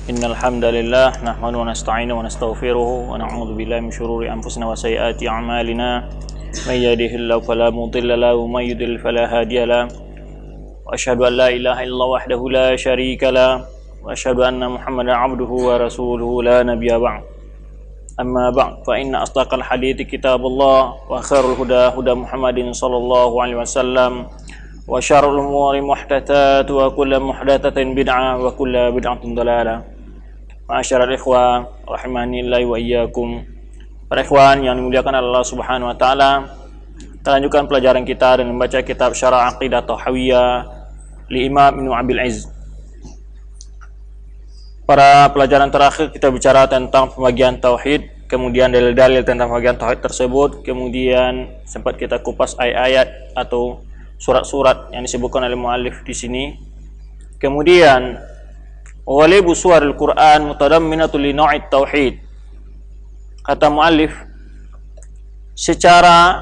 Innal hamdalillah nahmaduhu wa nasta'inuhu wa nastaghfiruhu wa na'udzu billahi min shururi anfusina wa sayyiati a'malina. May yahdihillahu fala mudilla lahu wa may yudlil fala hadiya lahu. Wa asyhadu an la ilaha illallah wahdahu la syarika lahu wa asyhadu anna Muhammadan 'abduhu wa rasuluhu la nabiyya ba'd. Amma ba'd, fa inna asdaqal hadithi kitabullah wa khairul huda huda Muhammadin sallallahu alaihi wasallam wa syarrul umuri muhdatsat wa kullu muhdatsatin bid'ah wa kullu bid'atin dhalalah. Ma'asyiral ikhwan rahimanillahi wa iyyakum. Para ikhwan yang dimuliakan Allah Subhanahu wa taala, kita lanjutkan pelajaran kita dan membaca kitab Syarah Aqidah Tahawiyah li Imam Ibnu Abil Izz. Pada pelajaran terakhir kita bicara tentang pembagian tauhid, kemudian dalil-dalil tentang pembagian tauhid tersebut, kemudian sempat kita kupas ayat-ayat atau surat-surat yang disebutkan oleh muallif di sini. Kemudian walibu suwaril Quran mutadamminatu li nau'it tauhid. Kata muallif, secara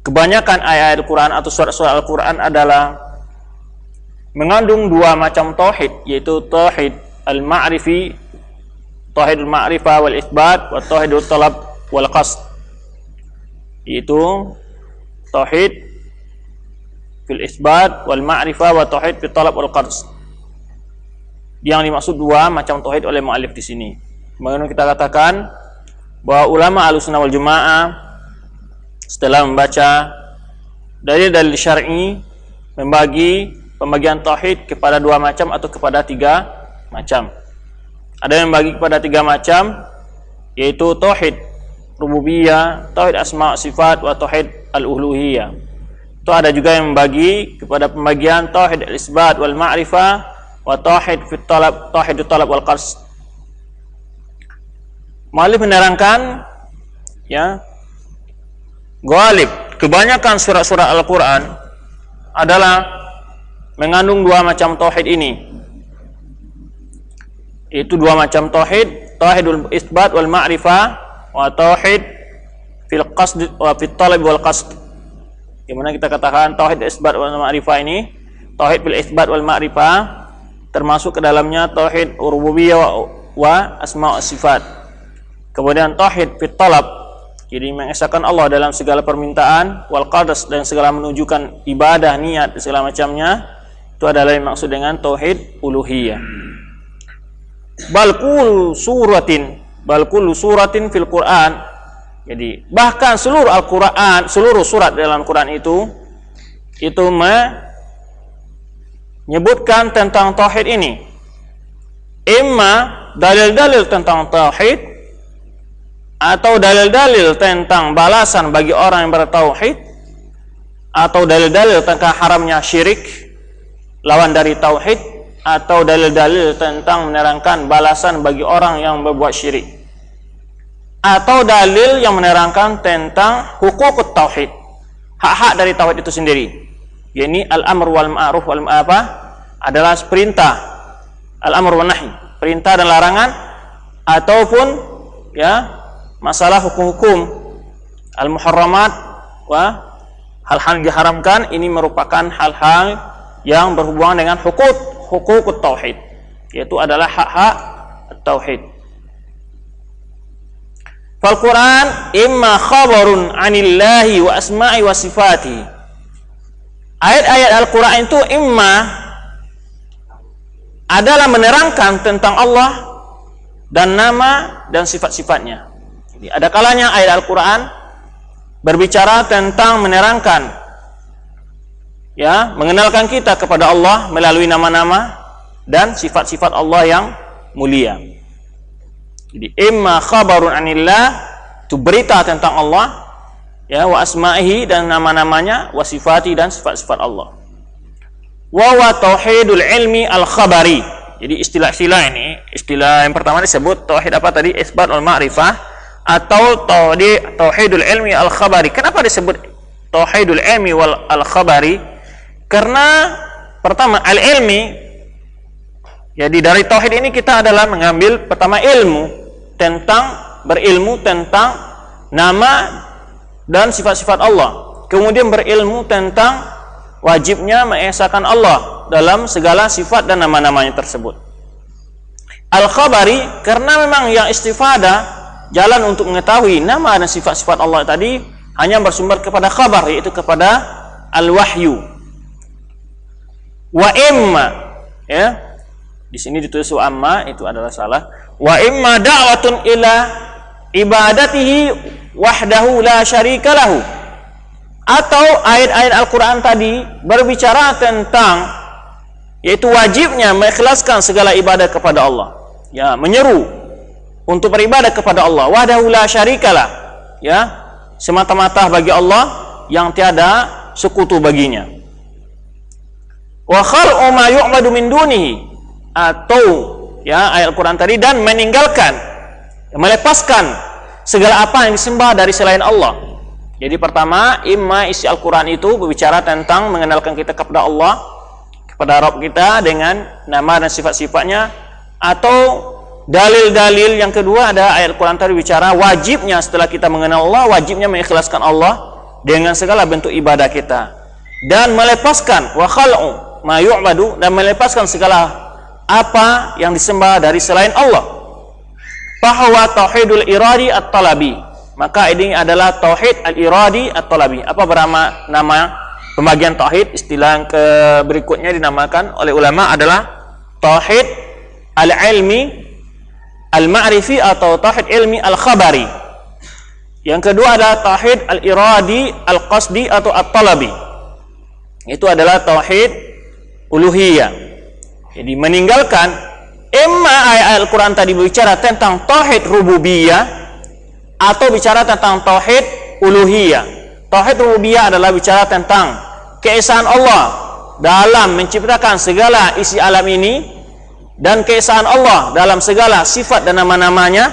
kebanyakan ayat Al-Quran atau surat-surat Al-Quran adalah mengandung dua macam tauhid, yaitu tauhid al-ma'rifi, tauhid al-ma'rifah wal itsbat, wa tauhid al-talab wal qasd. Yaitu tauhid fil itsbat wal ma'rifah wa tauhid fil talab wal qasd. Yang dimaksud dua macam tauhid oleh muallif di sini. Bagaimana kita katakan bahwa ulama Ahlussunnah wal Jamaah setelah membaca dalil-dalil syar'i membagi pembagian tauhid kepada dua macam atau kepada tiga macam. Ada yang membagi kepada tiga macam, yaitu tauhid rububiyah, tauhid asma' sifat, wa tauhid al-uluhiyah. Itu ada juga yang membagi kepada pembagian tauhid al-isbat wal ma'rifah wa tauhid fit talab, tauhid talab wal qasd. Muallif menerangkan ghalib kebanyakan surat-surat Al-Qur'an adalah mengandung dua macam tauhid ini. Itu dua macam tauhid, tauhidul isbat wal ma'rifah wa tauhid fil qasd wa fit talab wal qasd. Gimana kita katakan tauhid isbat wal ma'rifah ini, tauhid bil isbat wal ma'rifah termasuk ke dalamnya tauhid rububiyah wa asma' wa sifat. Kemudian tauhid fit talab, jadi mengesahkan Allah dalam segala permintaan, wal qasd dan segala menunjukkan ibadah, niat dan segala macamnya, itu adalah yang maksud dengan tauhid uluhiyah. Bal kullu suratin fil Qur'an. Jadi bahkan seluruh Al-Quran, seluruh surat dalam Quran itu menyebutkan tentang tauhid ini. Imma dalil-dalil tentang tauhid atau dalil-dalil tentang balasan bagi orang yang bertauhid, atau dalil-dalil tentang haramnya syirik, lawan dari tauhid, atau dalil-dalil tentang menerangkan balasan bagi orang yang berbuat syirik, atau dalil yang menerangkan tentang hukuk tauhid, hak-hak dari tauhid itu sendiri. Yakni al-amr wal ma'ruf wal ma'afah adalah perintah, al-amr wal nahi, perintah dan larangan, ataupun masalah hukum-hukum al-muharramat wa hal-hal yang diharamkan. Ini merupakan hal-hal yang berhubungan dengan hukuk tauhid, yaitu adalah hak-hak tauhid. Fal Quran imma khabarun 'anillahi wa asma'i wa sifati. Ayat-ayat Al-Quran itu imma adalah menerangkan tentang Allah dan nama dan sifat-sifatnya. Jadi ada kalanya ayat Al-Quran berbicara tentang menerangkan, mengenalkan kita kepada Allah melalui nama-nama dan sifat-sifat Allah yang mulia. Jadi imma khabarun 'anillah, itu berita tentang Allah, wa asma'ihi dan nama-namanya, wa sifati dan sifat-sifat Allah. Wa tauhidul ilmi al-khabari. Jadi istilah-istilah ini, istilah yang pertama disebut tauhid apa tadi? Isbat wal ma'rifah atau tauhidul ilmi al-khabari. Kenapa disebut tauhidul ilmi wal al-khabari? Karena pertama al-ilmi, jadi dari tauhid ini kita adalah mengambil pertama ilmu, berilmu tentang nama dan sifat-sifat Allah. Kemudian berilmu tentang wajibnya mengesahkan Allah dalam segala sifat dan nama-namanya tersebut. Al-khabari, karena memang yang istifadah jalan untuk mengetahui nama dan sifat-sifat Allah tadi hanya bersumber kepada khabar, yaitu kepada al-wahyu. Wa imma, ya, di sini ditulis wa amma, itu adalah salah. Wa imma da'watun ila ibadatihi wahdahu la syarika lahu. Atau ayat-ayat Al-Quran tadi berbicara tentang yaitu wajibnya mengikhlaskan segala ibadah kepada Allah, ya, menyeru untuk beribadah kepada Allah wahdahu la syarikalah, ya, semata-mata bagi Allah yang tiada sekutu baginya. Wa khal'u ma yu'badu min dunihi, atau ya ayat Al-Quran tadi, dan meninggalkan, melepaskan segala apa yang disembah dari selain Allah. Jadi pertama, imma isi Al-Quran itu berbicara tentang mengenalkan kita kepada Allah, kepada Rabb kita dengan nama dan sifat-sifatnya, atau dalil-dalil yang kedua ada ayat Al-Quran tadi bicara wajibnya setelah kita mengenal Allah, wajibnya mengikhlaskan Allah dengan segala bentuk ibadah kita, dan melepaskan wa khal'u ma yu'badu, dan melepaskan segala apa yang disembah dari selain Allah. Bahwa tauhidul iradi at-talabi, maka ini adalah tauhid al-iradi at-talabi. Apa berama nama pembagian tauhid? Istilah yang berikutnya dinamakan oleh ulama adalah tauhid al-ilmi al-ma'rifi atau tauhid ilmi al-khabari. Yang kedua adalah tauhid al-iradi al-qasdi atau at-talabi. Itu adalah tauhid uluhiyah. Jadi meninggalkan imma ayat Al-Quran tadi berbicara tentang tauhid rububiyah atau bicara tentang tauhid uluhiyah. Tauhid rububiyah adalah bicara tentang keesaan Allah dalam menciptakan segala isi alam ini, dan keesaan Allah dalam segala sifat dan nama-namanya.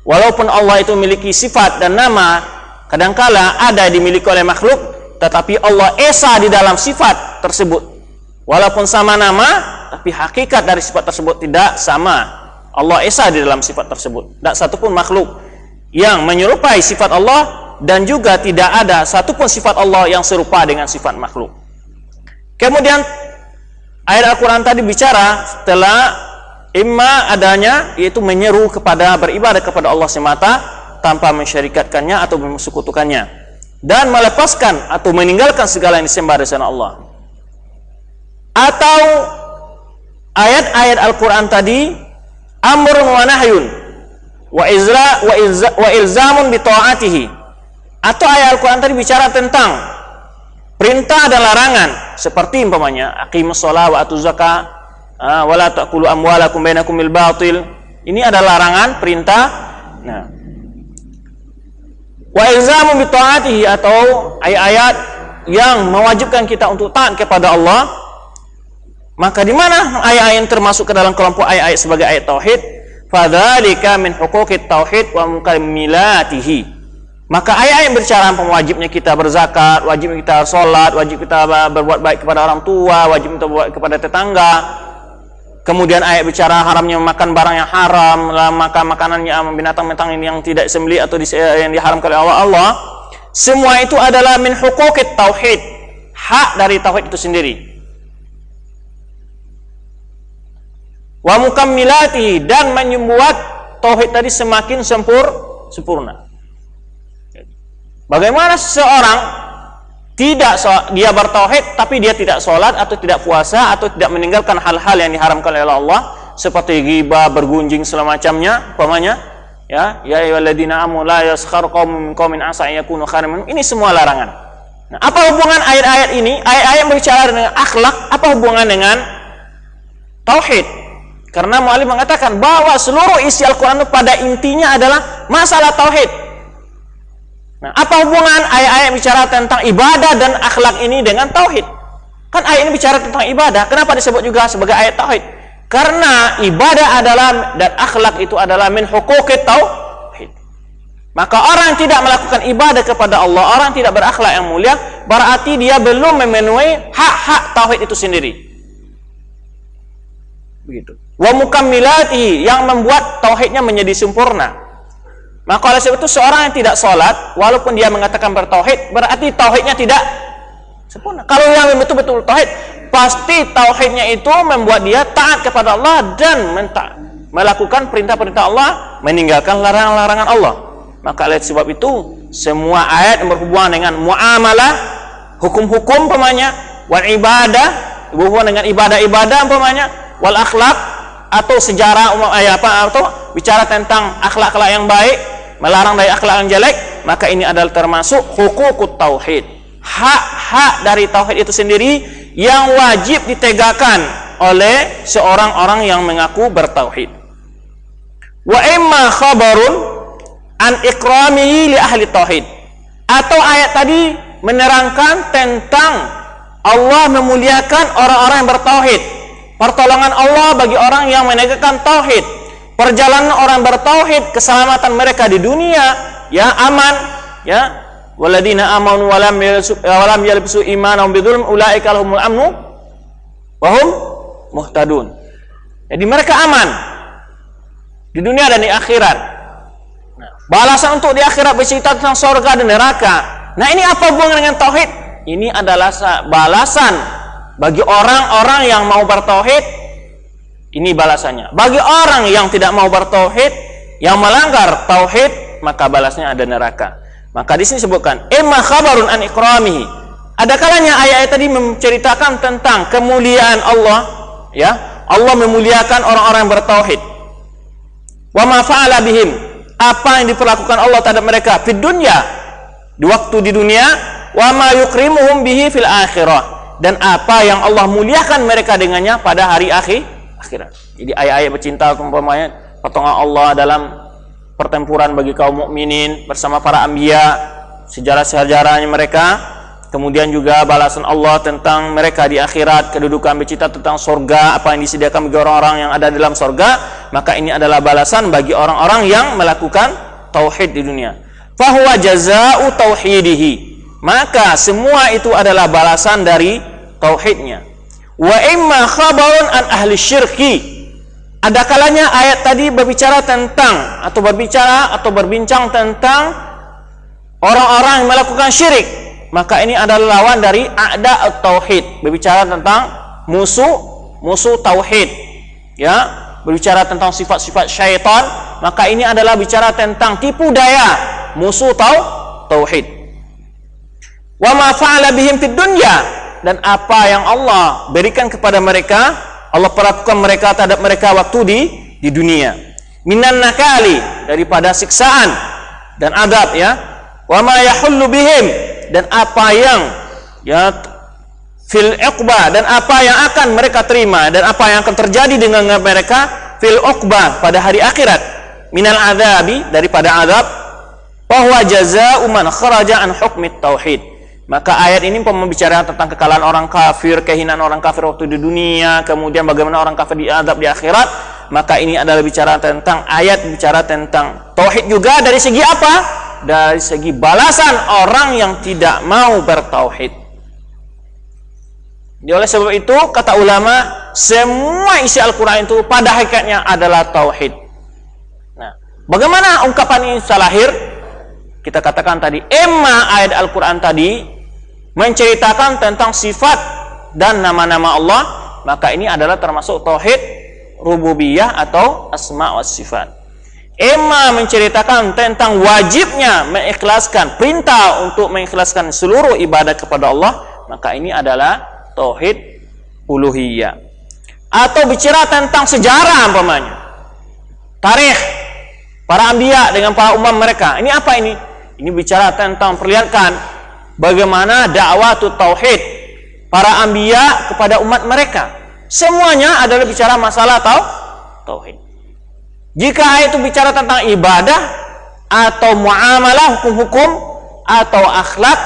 Walaupun Allah itu memiliki sifat dan nama kadangkala ada dimiliki oleh makhluk, tetapi Allah esa di dalam sifat tersebut. Walaupun sama nama, tapi hakikat dari sifat tersebut tidak sama. Allah esa di dalam sifat tersebut. Tidak satupun makhluk yang menyerupai sifat Allah, dan juga tidak ada satupun sifat Allah yang serupa dengan sifat makhluk. Kemudian ayat Al-Quran tadi bicara setelah imma adanya, yaitu menyeru kepada beribadah kepada Allah semata tanpa mensyarikatkannya atau memsekutukannya, dan melepaskan atau meninggalkan segala yang disembah dari selain Allah. Atau ayat-ayat Al-Quran tadi amrun wa nahyun wa ilzamun bi ta'atihi, atau ayat Al-Quran tadi bicara tentang perintah dan larangan, seperti umpamanya aqimus shalah wa atuz zakah wa la ta'kulu amwalakum bainakum bil batil. Ini adalah larangan, perintah. Nah, wa ilzamun bi ta'atihi, atau ayat-ayat yang mewajibkan kita untuk taat kepada Allah. Maka di mana ayat-ayat yang termasuk ke dalam kelompok ayat-ayat sebagai ayat tauhid? Fadzalika min huquqit tauhid wa mukammilatihi. Maka ayat yang berbicara tentang wajibnya kita berzakat, wajib kita sholat, wajib kita berbuat baik kepada orang tua, wajib kita berbuat kepada tetangga. Kemudian ayat bicara haramnya makan barang yang haram, makan makanannya binatang-binatang yang tidak disembelih atau yang diharamkan oleh Allah. Semua itu adalah min huquqit tauhid, hak dari tauhid itu sendiri. Wa mukammilatihi, dan membuat tauhid tadi semakin sempurna. Bagaimana seseorang dia bertauhid tapi dia tidak sholat atau tidak puasa atau tidak meninggalkan hal-hal yang diharamkan oleh Allah, seperti ghibah, bergunjing semacamnya, umpamanya, ya ayyuhalladzina amanu la yaskhar qaumun min qaumin asa yakunu khairan minhum. Ini semua larangan. Nah, apa hubungan ayat-ayat ini? Ayat-ayat berbicara dengan akhlak, apa hubungan dengan tauhid? Karena mu'alif mengatakan bahwa seluruh isi Al-Quran pada intinya adalah masalah tauhid. Nah, apa hubungan ayat-ayat bicara tentang ibadah dan akhlak ini dengan tauhid? Kan ayat ini bicara tentang ibadah, kenapa disebut juga sebagai ayat tauhid? Karena ibadah adalah dan akhlak itu adalah min huquqit tauhid. Maka orang yang tidak melakukan ibadah kepada Allah, orang yang tidak berakhlak yang mulia, berarti dia belum memenuhi hak-hak tauhid itu sendiri. Begitu. Wa mukammilatihi, yang membuat tauhidnya menjadi sempurna. Maka oleh sebab itu seorang yang tidak sholat, walaupun dia mengatakan bertauhid, berarti tauhidnya tidak Sempurna. Kalau yang betul-betul tauhid, pasti tauhidnya itu membuat dia taat kepada Allah dan melakukan perintah-perintah Allah, meninggalkan larangan-larangan Allah. Maka oleh sebab itu semua ayat yang berhubungan dengan muamalah, hukum-hukum umpamanya, wal ibadah, berhubungan dengan ibadah-ibadah umpamanya, wal akhlak atau sejarah atau bicara tentang akhlak-akhlak yang baik, melarang dari akhlak yang jelek, maka ini adalah termasuk hukukut tauhid. Hak-hak dari tauhid itu sendiri yang wajib ditegakkan oleh seorang orang yang mengaku bertauhid. Wa imma khabarun an ikramihi li ahli tauhid. Atau ayat tadi menerangkan tentang Allah memuliakan orang-orang yang bertauhid. Pertolongan Allah bagi orang yang menegakkan tauhid. Perjalanan orang bertauhid, keselamatan mereka di dunia, ya aman, ya. Waladina amanu walam yalbisu imanahum bidzulm ulaika lahumul amnu wa hum muhtadun. Jadi mereka aman di dunia dan di akhirat. Nah, balasan untuk di akhirat bercerita tentang surga dan neraka. Nah, ini apa hubungan dengan tauhid? Ini adalah balasan bagi orang-orang yang mau bertauhid. Ini balasannya. Bagi orang yang tidak mau bertauhid, yang melanggar tauhid, maka balasnya ada neraka. Maka di sini disebutkan imma khabarun an ikramihi. Ada kalanya ayat tadi menceritakan tentang kemuliaan Allah, ya. Allah memuliakan orang-orang yang bertauhid. Wa ma fa'ala bihim, apa yang diperlakukan Allah terhadap mereka fid dunya, di waktu di dunia, wa ma yukrimuhum bihi fil akhirah, dan apa yang Allah muliakan mereka dengannya pada hari akhirat. Jadi ayat-ayat bercinta umpamanya pertolongan Allah dalam pertempuran bagi kaum mukminin bersama para anbiya, sejarah-sejarahnya mereka, kemudian juga balasan Allah tentang mereka di akhirat, kedudukan bercerita tentang surga, apa yang disediakan bagi orang-orang yang ada dalam surga, maka ini adalah balasan bagi orang-orang yang melakukan tauhid di dunia. Fahuwa jazaa'u tauhidihi, maka semua itu adalah balasan dari tauhidnya. Wa imma khabarun an ahli syirki. Ada kalanya ayat tadi berbicara tentang atau berbincang tentang orang-orang yang melakukan syirik, maka ini adalah lawan dari a'da tauhid, berbicara tentang musuh tauhid, ya, berbicara tentang sifat-sifat syaitan, maka ini adalah bicara tentang tipu daya musuh tauhid. Wa ma fa'ala bihim fid dunya, dan apa yang Allah berikan kepada mereka, Allah perlakukan mereka terhadap mereka waktu di dunia. Minan nakali, daripada siksaan dan adab, ya. Wa ma yahullu bihim, dan apa yang ya fil uqba, dan apa yang akan mereka terima dan apa yang akan terjadi dengan mereka fil uqba, pada hari akhirat. Minal adzabi, daripada azab. Bahwa jazaa'u man kharaja an hukmit tauhid. Maka ayat ini membicarakan tentang kekalahan orang kafir, kehinaan orang kafir waktu di dunia, kemudian bagaimana orang kafir diazab di akhirat. Maka ini adalah bicara tentang ayat, bicara tentang tauhid juga. Dari segi apa? Dari segi balasan orang yang tidak mau bertauhid. Oleh sebab itu kata ulama, semua isi Al-Quran itu pada hakikatnya adalah tauhid. Nah, bagaimana ungkapan ini bisa lahir? Kita katakan tadi, emma ayat Al-Quran tadi menceritakan tentang sifat dan nama-nama Allah, maka ini adalah termasuk tauhid rububiyah atau asma wa sifat. Emma menceritakan tentang wajibnya mengikhlaskan, perintah untuk mengikhlaskan seluruh ibadah kepada Allah, maka ini adalah tauhid uluhiyah. Atau bicara tentang sejarah umpamanya, tarikh para anbiya dengan para umam mereka. Ini apa ini? Ini bicara tentang perlihatkan bagaimana dakwah tauhid para anbiya kepada umat mereka. Semuanya adalah bicara masalah tauhid. Jika ayat itu bicara tentang ibadah atau muamalah, hukum-hukum atau akhlak,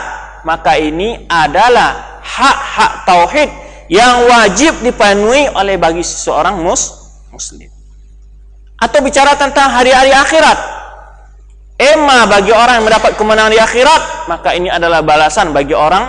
maka ini adalah hak-hak tauhid yang wajib dipenuhi oleh bagi seseorang muslim. Atau bicara tentang hari-hari akhirat, emma bagi orang yang mendapat kemenangan di akhirat, maka ini adalah balasan bagi orang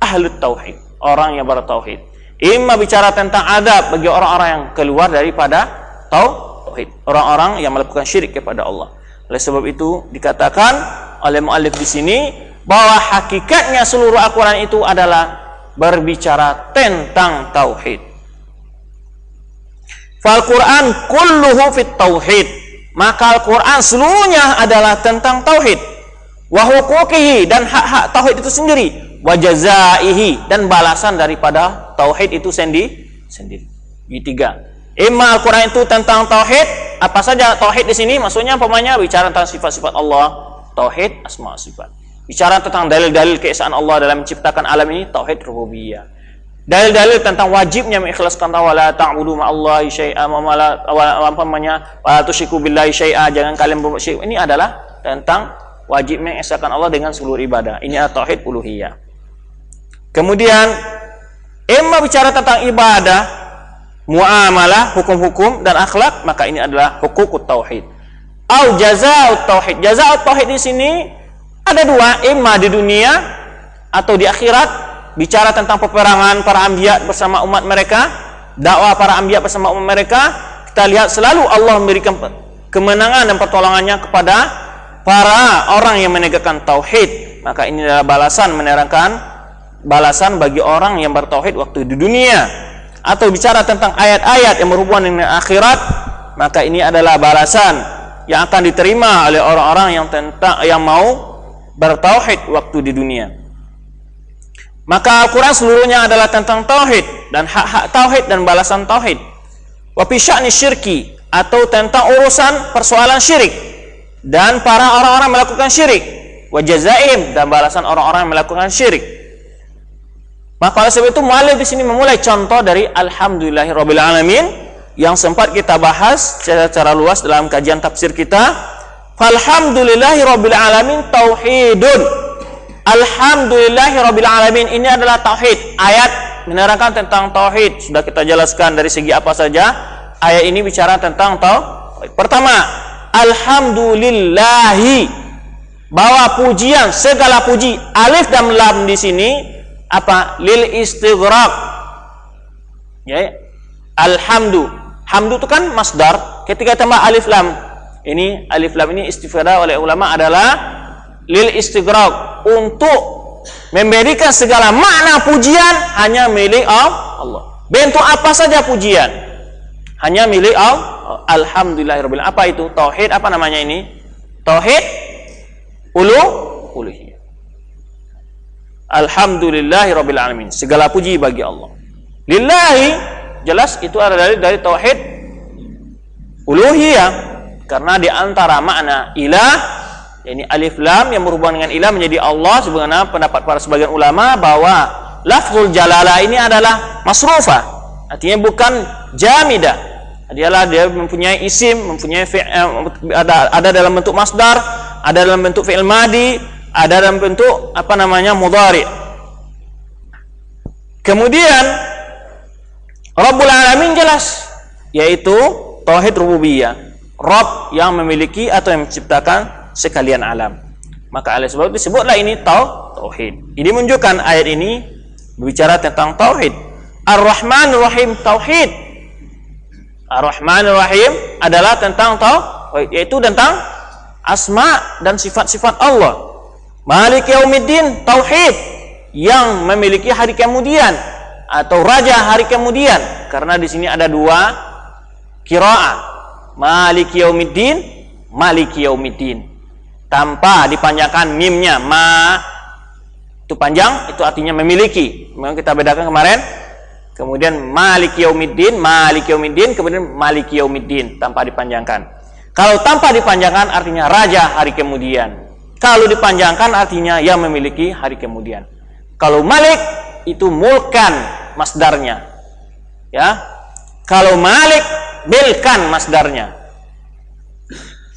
ahlut tauhid, orang yang bertauhid. Emma bicara tentang adab bagi orang-orang yang keluar daripada tauhid, orang-orang yang melakukan syirik kepada Allah. Oleh sebab itu dikatakan oleh muallif di sini bahwa hakikatnya seluruh Al-Quran itu adalah berbicara tentang tauhid. Fal Quran kulluhu fit tauhid. Maka Al-Quran seluruhnya adalah tentang tauhid. Wa huquqihi, dan hak-hak tauhid itu sendiri. Wa jazaihi, dan balasan daripada tauhid itu sendiri. Ini tiga. Imma Al-Quran itu tentang tauhid. Apa saja tauhid di sini? Maksudnya umpamanya bicara tentang sifat-sifat Allah, tauhid asma sifat. Bicara tentang dalil-dalil keesaan Allah dalam menciptakan alam ini, tauhid rububiyah. Dalil-dalil tentang wajibnya mengikhlaskan wala ta'budu ma'allahi syai'a wa tusyriku billahi syai'a, jangan kalian berbuat syirik. Ini adalah tentang wajib mengesahkan Allah dengan seluruh ibadah. Ini adalah tauhid uluhiyah. Kemudian imma bicara tentang ibadah, muamalah, hukum-hukum dan akhlak, maka ini adalah hukukut tauhid. Au jazaa'ut tauhid. Jazaa'ut tauhid di sini ada dua, imma di dunia atau di akhirat. Bicara tentang peperangan para anbiya bersama umat mereka, dakwah para anbiya bersama umat mereka, kita lihat selalu Allah memberikan kemenangan dan pertolongannya kepada para orang yang menegakkan tauhid. Maka ini adalah balasan, menerangkan balasan bagi orang yang bertauhid waktu di dunia. Atau bicara tentang ayat-ayat yang berhubungan dengan akhirat, maka ini adalah balasan yang akan diterima oleh orang-orang yang mau bertauhid waktu di dunia. Maka Al-Quran seluruhnya adalah tentang tauhid dan hak-hak tauhid dan balasan tauhid. Wa fi sya'ni syirki, atau tentang urusan persoalan syirik dan para orang-orang melakukan syirik. Wa jazaim, dan balasan orang-orang yang melakukan syirik. Maka oleh sebab itu muallif di sini memulai contoh dari alhamdulillahirabbil alamin yang sempat kita bahas secara luas dalam kajian tafsir kita. Falhamdulillahirabbil alamin tauhidun. Alhamdulillahirabbil alamin, ini adalah tauhid. Ayat menerangkan tentang tauhid. Sudah kita jelaskan dari segi apa saja. Ayat ini bicara tentang tauhid. Pertama, alhamdulillahi, bahwa pujian, segala puji, alif dan lam di sini apa? Lil istighraq. Ya. Alhamdu. Hamdu itu kan masdar. Ketika tambah alif lam, ini alif lam ini istifadah oleh ulama adalah lil istighraq, untuk memberikan segala makna pujian hanya milik Allah. Bentuk apa saja pujian hanya milik Allah. Alhamdulillahirabbil alamin. Apa itu? Tauhid, apa namanya ini? Tauhid uluhiyah. Alhamdulillahirabbil alamin. Segala puji bagi Allah. Lillahi, jelas itu adalah dari tauhid uluhiyah, karena di antara makna ilah, ini alif lam yang berhubungan dengan ilah menjadi Allah. Sebagaimana pendapat para sebagian ulama bahwa lafzul jalalah ini adalah masrufah, artinya bukan jamidah. Dia mempunyai isim, mempunyai ada dalam bentuk masdar, ada dalam bentuk fi'il madi, ada dalam bentuk mudhari. Kemudian Rabbul alamin jelas, yaitu tauhid rububiyah, Rabb yang memiliki atau yang menciptakan sekalian alam. Maka oleh sebab itu disebutlah ini tauhid. Ini menunjukkan ayat ini berbicara tentang tauhid. Ar-Rahmanir Rahim, tauhid. Ar-Rahmanir Rahim adalah tentang tauhid, yaitu tentang asma dan sifat-sifat Allah. Malik Yaumiddin, tauhid, yang memiliki hari kemudian atau raja hari kemudian. Karena di sini ada dua qiraah. Malik Yaumiddin, Malik Yaumiddin. Tanpa dipanjangkan mimnya, ma itu panjang, itu artinya memiliki. Memang kita bedakan kemarin. Kemudian Maliki Yaumiddin, Maliki Yaumiddin, kemudian Maliki Yaumiddin tanpa dipanjangkan. Kalau tanpa dipanjangkan artinya raja hari kemudian. Kalau dipanjangkan artinya yang memiliki hari kemudian. Kalau Malik itu mulkan masdarnya. Ya. Kalau Malik milkan masdarnya.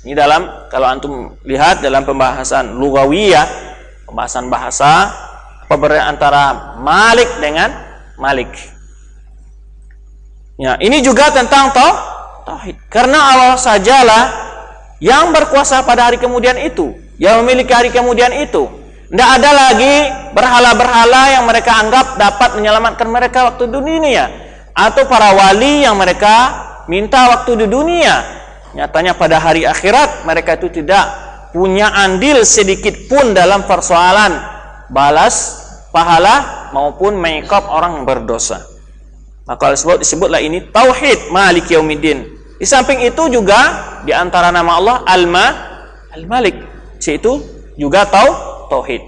Ini dalam, kalau antum lihat dalam pembahasan lugawiyah, pembahasan bahasa, perbedaan antara Malik dengan Malik. Ya, ini juga tentang tauhid. Karena Allah sajalah yang berkuasa pada hari kemudian itu, yang memiliki hari kemudian itu. Tidak ada lagi berhala-berhala yang mereka anggap dapat menyelamatkan mereka waktu di dunia, atau para wali yang mereka minta waktu di dunia. Nyatanya pada hari akhirat mereka itu tidak punya andil sedikit pun dalam persoalan balas pahala maupun mengiqab orang yang berdosa. Maka disebutlah ini tauhid Malik Yaumiddin. Di samping itu juga di antara nama Allah Al-Malik, yaitu juga tauhid.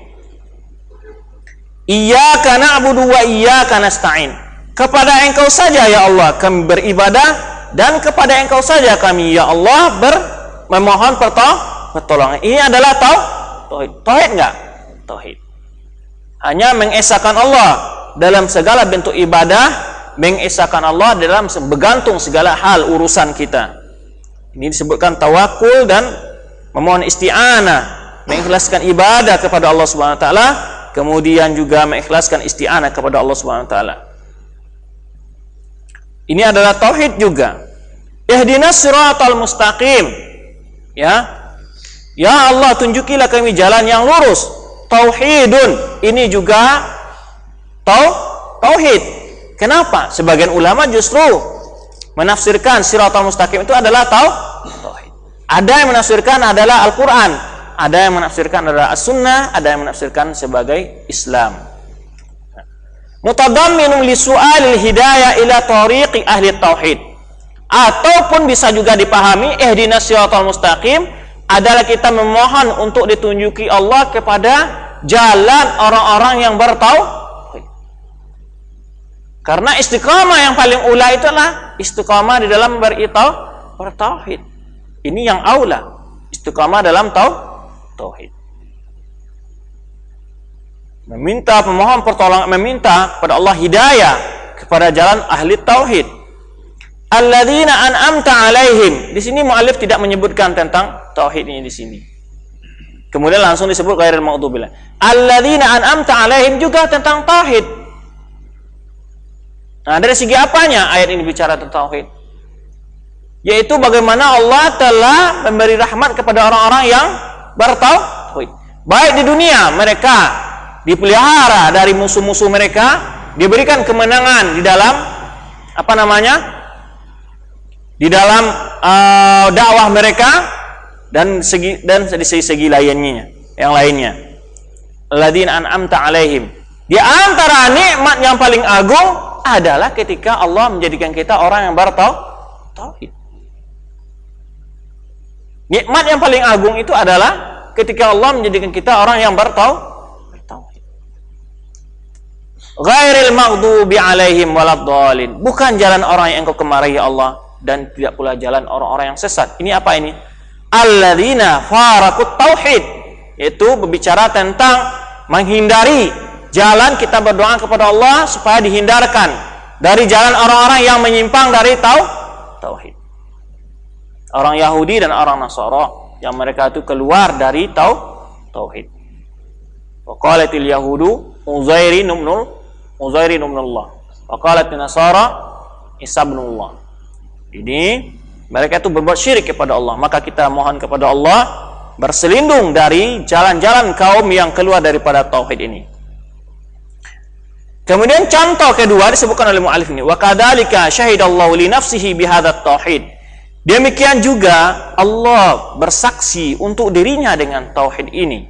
Iyyaka na'budu wa iyyaka nasta'in. Kepada Engkau saja ya Allah kami beribadah, dan kepada Engkau saja kami ya Allah memohon pertolongan. Ini adalah tauhid. Tauhid enggak? Tauhid. Hanya mengesahkan Allah dalam segala bentuk ibadah, mengesahkan Allah dalam bergantung segala hal urusan kita. Ini disebutkan tawakul dan memohon isti'anah, mengikhlaskan ibadah kepada Allah Subhanahu wa taala, kemudian juga mengikhlaskan isti'anah kepada Allah Subhanahu wa taala. Ini adalah tauhid juga. Ihdinas siratal mustaqim. Ya. Ya Allah, tunjukilah kami jalan yang lurus. Tauhidun. Ini juga tauhid. Kenapa? Sebagian ulama justru menafsirkan siratal mustaqim itu adalah tauhid. Ada yang menafsirkan adalah Al-Quran, ada yang menafsirkan adalah As-Sunnah, ada yang menafsirkan sebagai Islam. Mutadamminun li su'alil hidayah ila tariqi ahli tauhid. Ataupun bisa juga dipahami ihdinas siratal mustaqim adalah kita memohon untuk ditunjuki Allah kepada jalan orang-orang yang bertauhid. Karena istiqamah yang paling ula itu adalah istiqamah di dalam bertauhid. Ini yang aula, istiqamah dalam tauhid. Meminta pemohon pertolongan, meminta kepada Allah hidayah kepada jalan ahli tauhid. Alladzina an'amta alaihim. Di sini muallif tidak menyebutkan tentang tauhid ini di sini. Kemudian langsung disebut ghairil maghdubi alaihim. Alladzina an'amta alaihim juga tentang tauhid. Nah, dari segi apanya ayat ini bicara tentang tauhid? Yaitu bagaimana Allah telah memberi rahmat kepada orang-orang yang bertauhid. Baik di dunia mereka dipelihara dari musuh-musuh mereka, diberikan kemenangan di dalam di dalam dakwah mereka, dan di segi lainnya, yang lainnya. Alladzina an'amta alaihim. Di antara nikmat yang paling agung adalah ketika Allah menjadikan kita orang yang bertauhid. Nikmat yang paling agung itu adalah ketika Allah menjadikan kita orang yang bertauhid. Ghairil maghdubi alaihim waladdallin. Bukan jalan orang yang Engkau kemarahi ya Allah, dan tidak pula jalan orang-orang yang sesat. Ini apa ini? Alladzina faraqut tauhid. Yaitu berbicara tentang menghindari jalan kita berdoa kepada Allah supaya dihindarkan dari jalan orang-orang yang menyimpang dari tauhid. Orang Yahudi dan orang Nasara yang mereka itu keluar dari tauhid. Wa qalatil yahudu Uzairin ibnullah. Wa qalatin Nasara Isa ibnullah. Ini mereka itu berbuat syirik kepada Allah. Maka kita mohon kepada Allah berselindung dari jalan-jalan kaum yang keluar daripada tauhid ini. Kemudian contoh kedua disebutkan oleh mu'allif ini, wa kadzalika syahidallahu li nafsihi bihadzat tauhid. Demikian juga Allah bersaksi untuk dirinya dengan tauhid ini.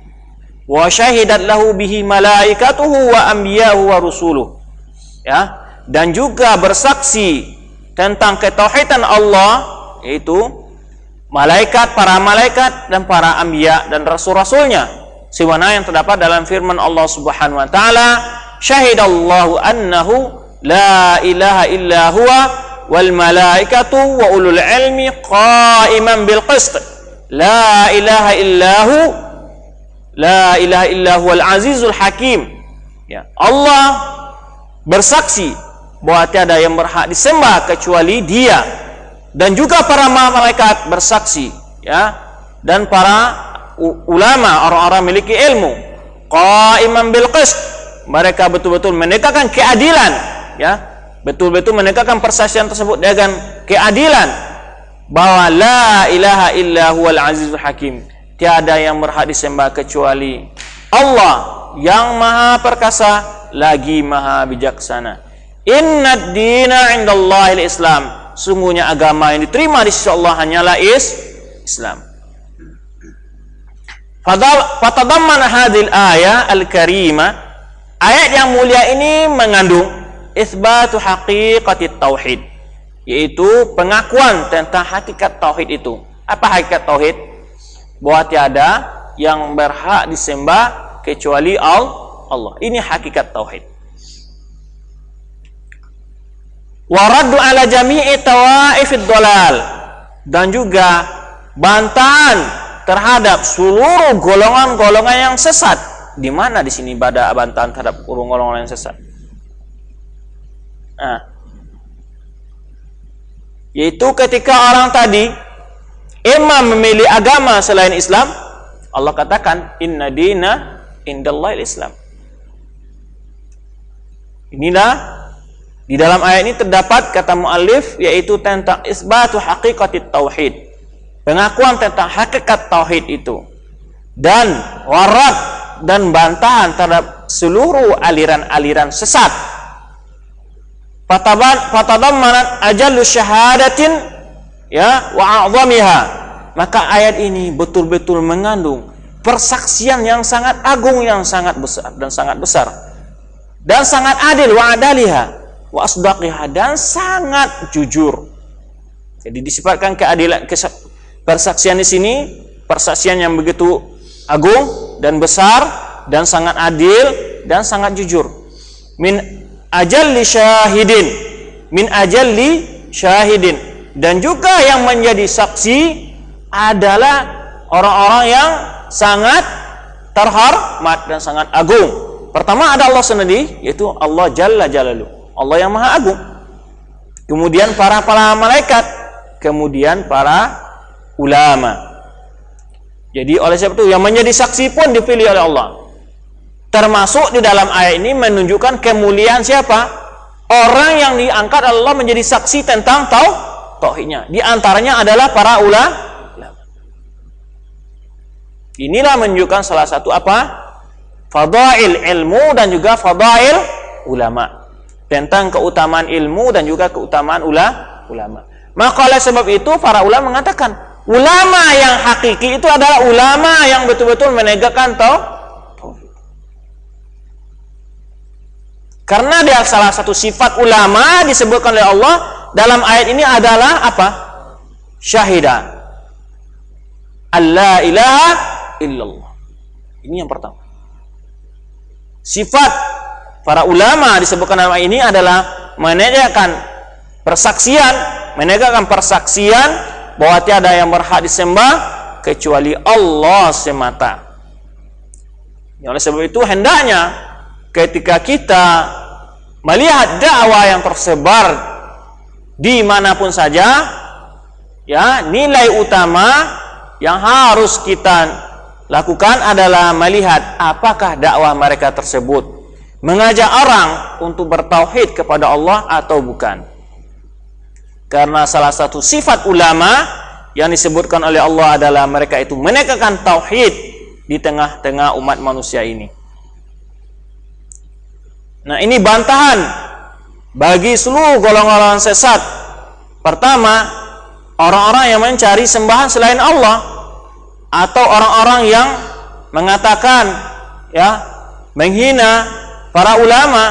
Wa syahidat lahu bihi malaikatuhu wa anbiya'uhu wa rusuluh. Ya, dan juga bersaksi tentang ketauhidan Allah, yaitu para malaikat dan para anbiya dan rasul-rasulnya. Sebagaimana yang terdapat dalam firman Allah Subhanahu wa taala, syahidallahu annahu la ilaha illa huwa wal malaikatu wa ulul ilmi qa'iman bil qist. La ilaha illa huwal azizul hakim. Ya, Allah bersaksi bahwa tiada yang berhak disembah kecuali Dia, dan juga para malaikat bersaksi, ya, dan para ulama, orang-orang memiliki ilmu, qa'iman bil qist. Mereka betul-betul menegakkan keadilan, ya, betul-betul menegakkan persaksian tersebut dengan keadilan, bahwa la ilaha illa huwal azizul hakim, tiada yang berhak disembah kecuali Allah yang maha perkasa lagi maha bijaksana. Innad dina indallahil Islam. Sungguhnya agama yang diterima di sisi Allah hanyalah Islam. Fatadamman hadhil ayah al-karimah Ayat yang mulia ini mengandung isbatu haqiqatit tauhid, yaitu pengakuan tentang hakikat tauhid itu. Apa hakikat tauhid? Bahwa tiada yang berhak disembah kecuali Allah. Ini hakikat tauhid. Wa raddu ala jami'i tawaifid dhalal, dan juga bantahan terhadap seluruh golongan-golongan yang sesat. Di mana di sini pada bantahan terhadap golongan yang sesat? Yaitu ketika orang tadi imam memilih agama selain Islam, Allah katakan inna dina indallahil Islam. Inilah di dalam ayat ini terdapat kata muallif, yaitu tentang isbatu haqiqatit tauhid, pengakuan tentang hakikat tauhid itu, dan warad dan bantahan terhadap seluruh aliran-aliran sesat. Fatadammanat ajallu syahadatin ya wa a'zamiha. Maka ayat ini betul-betul mengandung persaksian yang sangat agung, yang sangat besar dan sangat adil, wa adaliha wa asdaqiha, dan sangat jujur. Jadi disifatkan keadilan, persaksian di sini persaksian yang begitu agung dan besar dan sangat adil dan sangat jujur. Min ajalli syahidin, dan juga yang menjadi saksi adalah orang-orang yang sangat terhormat dan sangat agung. Pertama ada Allah sendiri, yaitu Allah Jalla Jalaluhu, Allah yang Maha Agung. Kemudian para malaikat, kemudian para ulama. Jadi oleh sebab itu yang menjadi saksi pun dipilih oleh Allah. Termasuk di dalam ayat ini menunjukkan kemuliaan siapa? Orang yang diangkat Allah menjadi saksi tentang tauhidnya. Di antaranya adalah para ulama. Inilah menunjukkan salah satu apa? Fadail ilmu dan juga fadail ulama. Tentang keutamaan ilmu dan juga keutamaan ulama. Maka oleh sebab itu para ulama mengatakan, ulama yang hakiki itu adalah ulama yang betul-betul menegakkan tauhid. Karena dia salah satu sifat ulama disebutkan oleh Allah dalam ayat ini adalah apa? Syahida alla ilaha illallah. Ini yang pertama. Sifat para ulama disebutkan dalam ayat ini adalah menegakkan persaksian bahwa tiada yang berhak disembah kecuali Allah semata. Oleh sebab itu hendaknya ketika kita melihat dakwah yang tersebar dimanapun saja, ya, nilai utama yang harus kita lakukan adalah melihat apakah dakwah mereka tersebut mengajak orang untuk bertauhid kepada Allah atau bukan. Karena salah satu sifat ulama yang disebutkan oleh Allah adalah mereka itu menegakkan tauhid di tengah-tengah umat manusia ini. Nah, ini bantahan bagi seluruh golongan sesat. Pertama, orang-orang yang mencari sembahan selain Allah, atau orang-orang yang mengatakan, ya, menghina para ulama,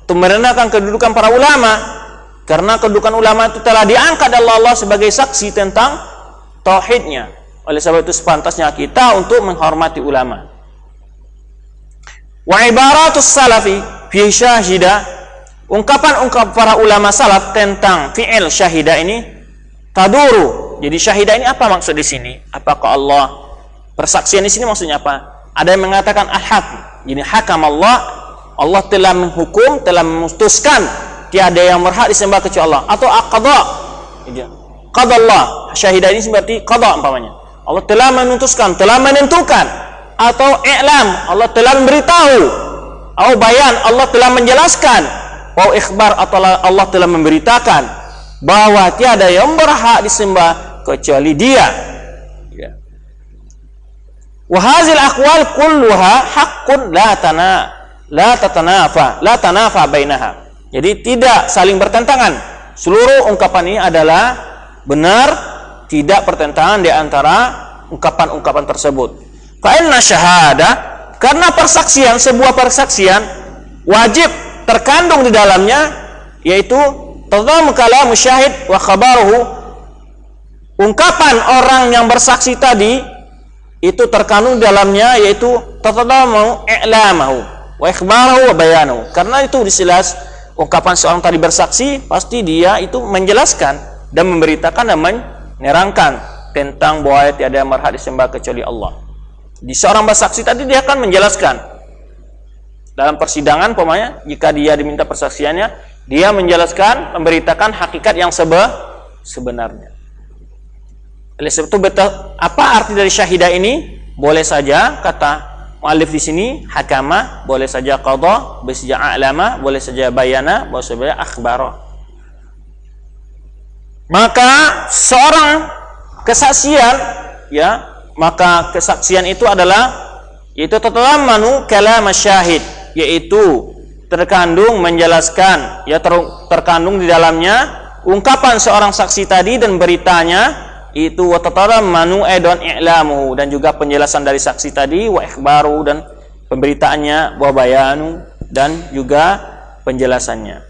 atau merendahkan kedudukan para ulama. Karena kedudukan ulama itu telah diangkat oleh Allah sebagai saksi tentang tauhidnya. Oleh sebab itu sepantasnya kita untuk menghormati ulama. Wa ibaratus salafi fi syahida, ungkapan para ulama salaf tentang fi'il syahida ini taduru. Jadi syahida ini apa maksud di sini? Apakah Allah, persaksian di sini maksudnya apa? Ada yang mengatakan al-haq. Jadi hakam Allah telah menghukum, telah memutuskan tiada yang berhak disembah kecuali Allah, atau qada. Qada Allah. Syahidah ini berarti qada umpamanya. Allah telah memutuskan, telah menentukan, atau i'lam, Allah telah memberitahu, atau bayan, Allah telah menjelaskan, atau ikhbar, atau Allah telah memberitakan bahwa tiada yang berhak disembah kecuali Dia. Wa hazil aqwal kulluha haqqun la tanafa bainaha. Jadi tidak saling bertentangan. Seluruh ungkapan ini adalah benar, tidak pertentangan di antara ungkapan-ungkapan tersebut. Karena syahadah, karena persaksian, sebuah persaksian wajib terkandung di dalamnya, yaitu tadammun kalam syahid wa khabaruhu, ungkapan orang yang bersaksi tadi itu terkandung di dalamnya, yaitu tatadammu i'lamahu wa ikhbarahu wa bayanahu. Karena itu jelas ungkapan seorang tadi bersaksi pasti dia itu menjelaskan dan memberitakan dan menerangkan tentang bahwa tiada yang berhak disembah kecuali Allah. Di seorang bersaksi tadi dia akan menjelaskan dalam persidangan, umpamanya jika dia diminta persaksiannya, dia menjelaskan, memberitakan hakikat yang sebenarnya. Oleh sebab itu, apa arti dari syahidah ini? Boleh saja kata mu'allif di sini hakama, boleh saja qadha, boleh saja a'lama, boleh saja bayana, boleh saja akhbara. Maka seorang kesaksian, ya, maka kesaksian itu adalah yaitu tatadammanu kalam syahid, yaitu terkandung menjelaskan, ya, terkandung di dalamnya ungkapan seorang saksi tadi dan beritanya, itu wa tatadammanu aidan i'lamuhu, dan juga penjelasan dari saksi tadi, wa ikhbaru, dan pemberitaannya, wa bayanu, dan juga penjelasannya.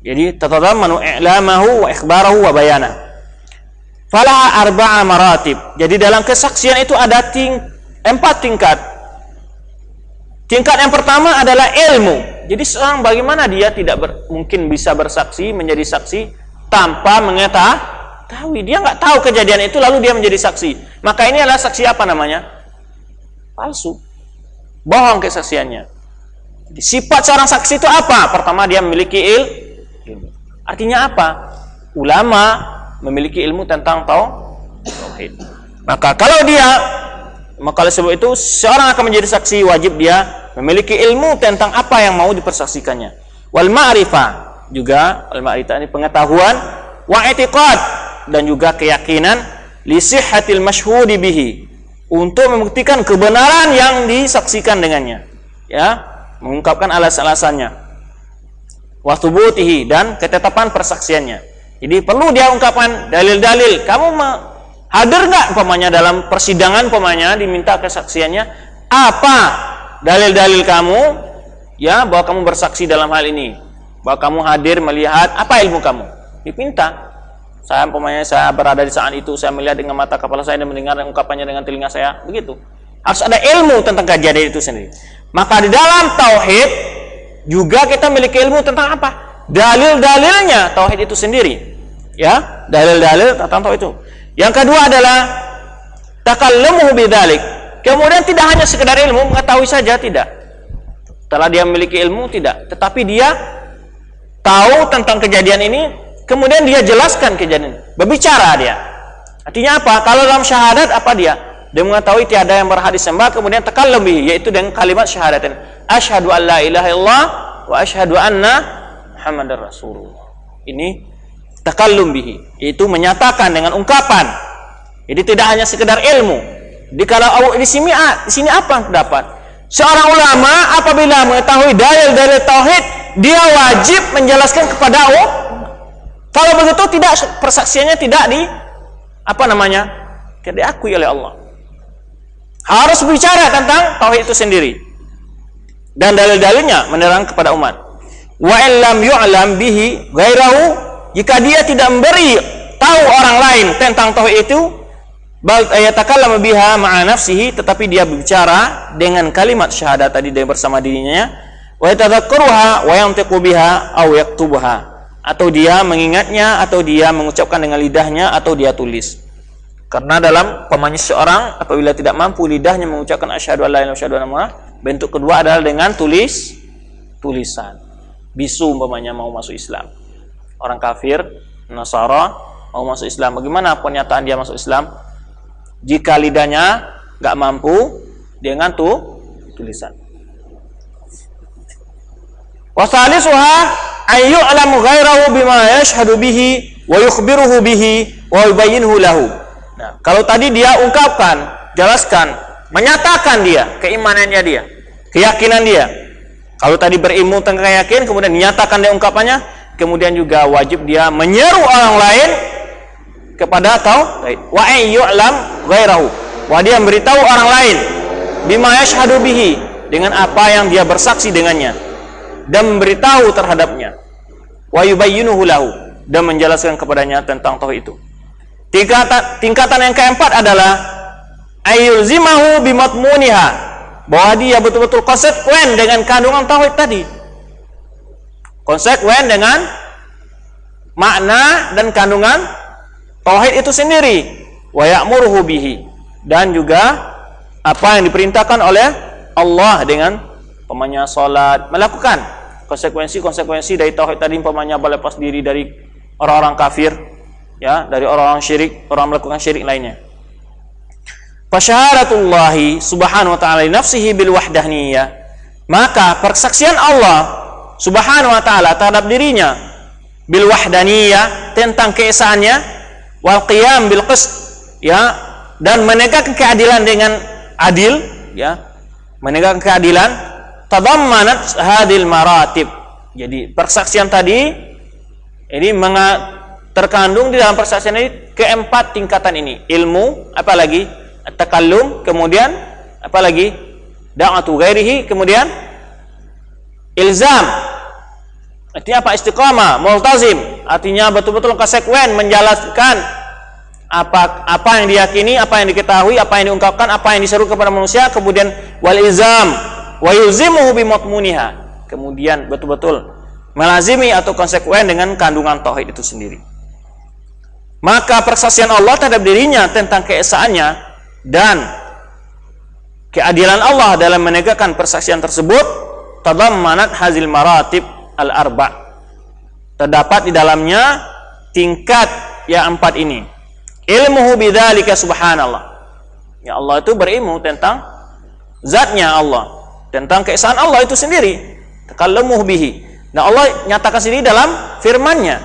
Jadi tatadammanu i'lamahu wa ikhbarahu wa bayana. Falaha arba'a maratib. Jadi dalam kesaksian itu ada 4 tingkat. Tingkat yang pertama adalah ilmu. Jadi seorang bagaimana dia tidak mungkin bisa bersaksi, menjadi saksi tanpa mengetahui. Dia nggak tahu kejadian itu lalu dia menjadi saksi. Maka ini adalah saksi apa namanya? Palsu. Bohong kesaksiannya. Jadi, sifat seorang saksi itu apa? Pertama, dia memiliki ilmu. Artinya apa? Ulama memiliki ilmu tentang tauhid. Maka oleh sebab itu seorang akan menjadi saksi wajib dia memiliki ilmu tentang apa yang mau dipersaksikannya. Wal ma'rifah, juga al ma'rifah ini pengetahuan, wa i'tiqad, dan juga keyakinan, li sihhatil masyhudi bihi, untuk membuktikan kebenaran yang disaksikan dengannya, ya, mengungkapkan alasan-alasannya, wa thubutihi, dan ketetapan persaksiannya. Jadi perlu dia ungkapkan dalil-dalil. Kamu hadir nggak umpamanya dalam persidangan, umpamanya diminta kesaksiannya, apa dalil-dalil kamu, ya, bahwa kamu bersaksi dalam hal ini, bahwa kamu hadir melihat, apa ilmu kamu? Dipinta. Saya umpamanya saya berada di saat itu, saya melihat dengan mata kepala saya dan mendengar ungkapannya dengan telinga saya, begitu. Harus ada ilmu tentang kejadian itu sendiri. Maka di dalam tauhid juga kita memiliki ilmu tentang apa? Dalil-dalilnya tauhid itu sendiri, ya, dalil-dalil tentang tauhid itu. Yang kedua adalah takallumu bidzalik. Kemudian tidak hanya sekedar ilmu, mengetahui saja, tidak. Setelah dia memiliki ilmu, tidak, tetapi dia tahu tentang kejadian ini, kemudian dia jelaskan kejadian ini, berbicara dia. Artinya apa? Kalau dalam syahadat apa dia? Dia mengetahui tiada yang berhak disembah, kemudian takallum bihi, yaitu dengan kalimat syahadatin, asyhadu an la ilaha illallah wa asyhadu anna Muhammadar Rasulullah. Ini takallum bihi, yaitu menyatakan dengan ungkapan. Jadi tidak hanya sekedar ilmu. Di sini apa yang terdapat? Seorang ulama apabila mengetahui dalil-dalil tauhid, dia wajib menjelaskan kepada Allah. Kalau begitu tidak, persaksiannya tidak tidak diakui oleh Allah. Harus bicara tentang tauhid itu sendiri dan dalil-dalilnya, menerang kepada umat. Wa illam yu'lam bihi ghairahu, jika dia tidak memberi tahu orang lain tentang tauhid itu, bal yatakallamu biha ma'a nafsihi, tetapi dia berbicara dengan kalimat syahadat tadi dia bersama dirinya, wa yatadhakkaruha wa yantiqu biha aw yaktubuha, atau dia mengingatnya, atau dia mengucapkan dengan lidahnya, atau dia tulis. Karena dalam pemanis seorang apabila tidak mampu lidahnya mengucapkan asyhadu an la ilaha illallah, bentuk kedua adalah dengan tulisan. Bisu umpamanya mau masuk Islam, orang kafir Nasara mau masuk Islam, bagaimana pernyataan dia masuk Islam? Jika lidahnya nggak mampu, dengan tulisan. Wasalisuha ayyu'lamu ghairahu bima yashhadu bihi wa yukhbiruhu bihi wa yubayyinhu lahu. Nah, kalau tadi dia ungkapkan, jelaskan, menyatakan dia keimanannya dia, keyakinan dia. Kalau tadi berilmu tentang keyakinan, kemudian dinyatakan dia ungkapannya, kemudian juga wajib dia menyeru orang lain kepada tauhid. Wa ayyu'lam ghairahu, wa dia memberitahu orang lain bima yashhadu bihi, dengan apa yang dia bersaksi dengannya. dan memberitahu terhadapnya. Wa yubayyinuhu lahu, dan menjelaskan kepadanya tentang tauhid itu. Tingkatan yang keempat adalah ayyulzimahu bimatmuniha, bahwa dia betul-betul konsekuen dengan kandungan tauhid tadi. Konsekuen dengan makna dan kandungan tauhid itu sendiri. Wa ya'muruhu bihi, dan juga apa yang diperintahkan oleh Allah dengan umpamanya salat, melakukan konsekuensi dari tauhid tadi, umpamanya berlepas diri dari orang-orang kafir, ya, dari orang-orang syirik, orang melakukan syirik lainnya. Fasyahadatullahi subhanahu wa ta'ala li nafsihi bil wahdaniyah, maka persaksian Allah subhanahu wa ta'ala terhadap dirinya bil wahdaniyah, tentang keesaannya, wal qiyam bil qist, ya, dan menegakkan keadilan dengan adil, ya, menegakkan keadilan, tadammanat hadil maratib. Jadi persaksian tadi ini terkandung di dalam persaksian ini keempat tingkatan ini. Ilmu, apalagi at-takallum, kemudian apalagi da'atu ghairihi, kemudian ilzam, artinya apa? Istiqamah, multazim, artinya betul-betul konsekuen menjalankan apa yang diyakini, apa yang diketahui, apa yang diungkapkan, apa yang diseru kepada manusia, kemudian wal ilzam wa yulzimuhu bimatmuniha, kemudian betul-betul melazimi atau konsekuen dengan kandungan tauhid itu sendiri. Maka persaksian Allah terhadap dirinya tentang keesaannya dan keadilan Allah dalam menegakkan persaksian tersebut, tadammanat hazil maratib al-arba', terdapat di dalamnya tingkat yang empat ini. Ilmuhu bidzalika subhanallah, ya, Allah itu berilmu tentang zatnya Allah, tentang keesaan Allah itu sendiri. Takallamuhu bihi, nah Allah nyatakan sendiri dalam firman-Nya.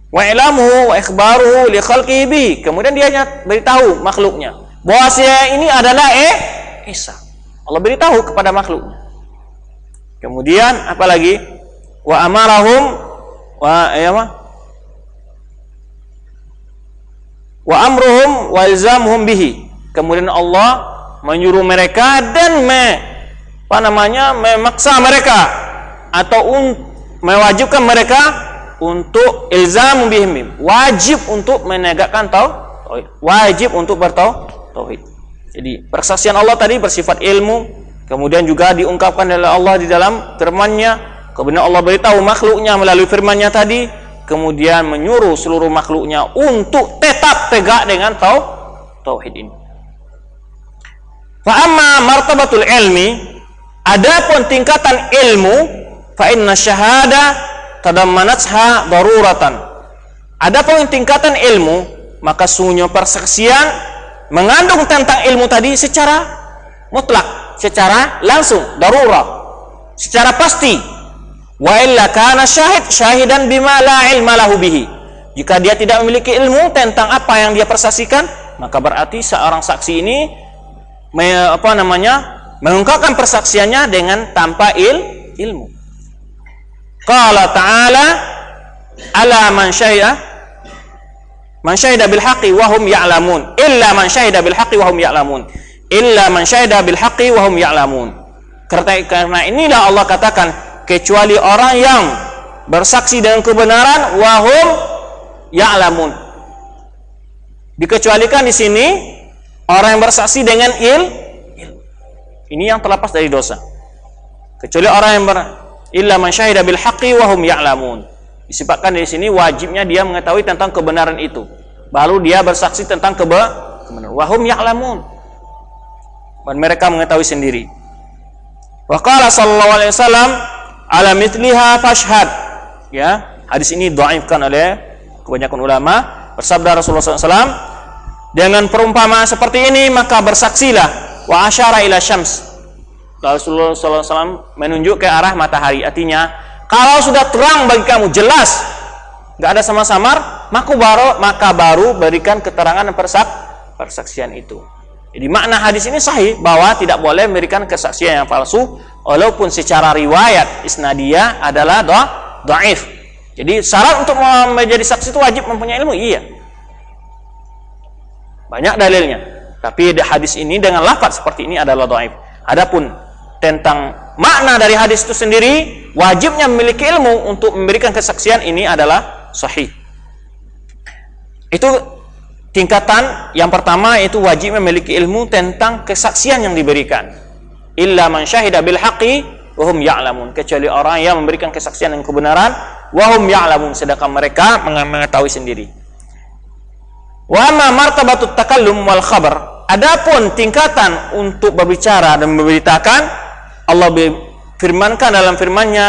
Wa ilamuhu wa ikhbaruhu li khalqihi bihi, kemudian dia beritahu makhluknya bahwa ini adalah Isa. Allah beritahu kepada makhluknya. Kemudian apalagi wa amarahum wa amruhum wa ilzamuhum bihi, kemudian Allah menyuruh mereka dan memaksa mereka atau mewajibkan mereka untuk ilzam bihim, wajib untuk menegakkan tauhid, wajib untuk bertauhid. Jadi persaksian Allah tadi bersifat ilmu, kemudian juga diungkapkan oleh Allah di dalam firman-Nya, kemudian Allah beritahu makhluknya melalui firman-Nya tadi, kemudian menyuruh seluruh makhluknya untuk tetap tegak dengan tauhid ini. Fa amma martabatul ilmi, adapun tingkatan ilmu, fa inna syahada tadammanatha daruratan. Adapun tingkatan ilmu, maka sungguhnya persaksian mengandung tentang ilmu tadi secara mutlak, secara langsung, darurah, secara pasti. Wa illa kana syahidan bima la ilma lahu bihi. Jika dia tidak memiliki ilmu tentang apa yang dia persaksikan, maka berarti seorang saksi ini mengungkapkan persaksiannya dengan tanpa ilmu. Qala ta'ala ala man syahida bil haqqi wa hum ya'lamun illa man syahida bil haqqi wa hum ya'lamun illa man syahida bil haqqi wa hum ya'lamun. Karena inilah Allah katakan, kecuali orang yang bersaksi dengan kebenaran wa hum ya'lamun. Dikecualikan di sini orang yang bersaksi dengan ilmu. Ini yang terlepas dari dosa. Kecuali orang yang illa man syahida bil haqqi wa hum ya'lamun. Disifatkan di sini wajibnya dia mengetahui tentang kebenaran itu, baru dia bersaksi tentang kebenaran. Wa hum ya'lamun, dan mereka mengetahui sendiri. Wa qala sallallahu alaihi wasallam ala mithliha fashhad. Ya, hadis ini dhaifkan oleh kebanyakan ulama. Bersabda Rasulullah SAW, dengan perumpamaan seperti ini maka bersaksilah. Wa asyara ila syams. Rasulullah SAW menunjuk ke arah matahari. Artinya, kalau sudah terang bagi kamu, jelas, nggak ada samar-samar, maka baru berikan keterangan dan persaksian itu. Jadi makna hadis ini sahih, bahwa tidak boleh memberikan kesaksian yang palsu, walaupun secara riwayat isnadiyah adalah dhaif. Jadi syarat untuk menjadi saksi itu wajib mempunyai ilmu, iya. Banyak dalilnya. Tapi hadis ini dengan lafaz seperti ini adalah dhaif. Adapun tentang makna dari hadis itu sendiri, wajibnya memiliki ilmu untuk memberikan kesaksian ini adalah sahih. Itu tingkatan yang pertama, itu wajib memiliki ilmu tentang kesaksian yang diberikan. Illa man syahida bil haqqi wa hum ya'lamun, kecuali orang yang memberikan kesaksian yang kebenaran wa hum ya'lamun, sedangkan mereka mengetahui sendiri. Wa amma martabatut takallum wal khabar, adapun tingkatan untuk berbicara dan memberitakan, Allah firmankan dalam firman-Nya,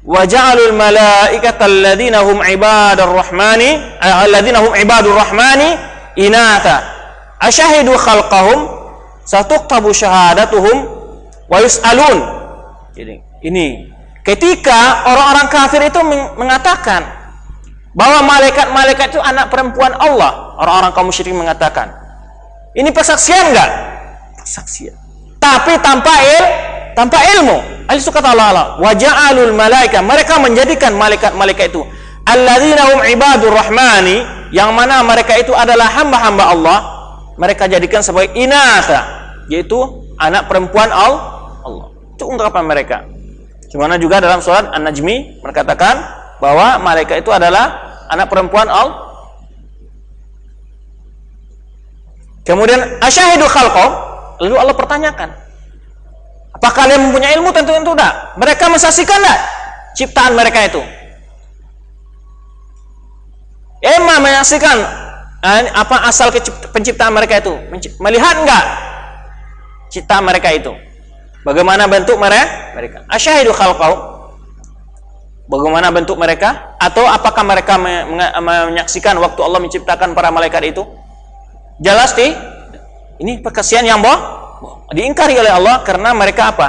wa ja'alul malaikata alladziina hum ibadur rahmani inatha asyahidu khalqahum satuktabu syahadatuhum wa yus'alun. Jadi ini ketika orang-orang kafir itu mengatakan bahwa malaikat-malaikat itu anak perempuan Allah, orang-orang kaum musyrik mengatakan, ini persaksian enggak? Persaksian. Tapi tanpa ilmu. Al kata Allah, wa ja'alul malaika, mereka menjadikan malaikat-malaikat itu alladzina hum ibadur rahmani, yang mana mereka itu adalah hamba-hamba Allah, mereka jadikan sebagai inatha, yaitu anak perempuan Allah. Itu ungkapan mereka. Dimana juga dalam surat An-Najmi berkatakan bahwa malaikat itu adalah anak perempuan Allah. Kemudian asyahidu khalqahum, lalu Allah pertanyakan, apakah kalian mempunyai ilmu? Tentu tidak. Mereka mensaksikan tidak ciptaan mereka itu? Emang menyaksikan apa asal penciptaan mereka itu? Melihat enggak ciptaan mereka itu? Bagaimana bentuk mereka? Asyahidu khalqahum, bagaimana bentuk mereka? Atau apakah mereka menyaksikan waktu Allah menciptakan para malaikat itu? Jelas ini perkasian yang diingkari oleh Allah, karena mereka apa?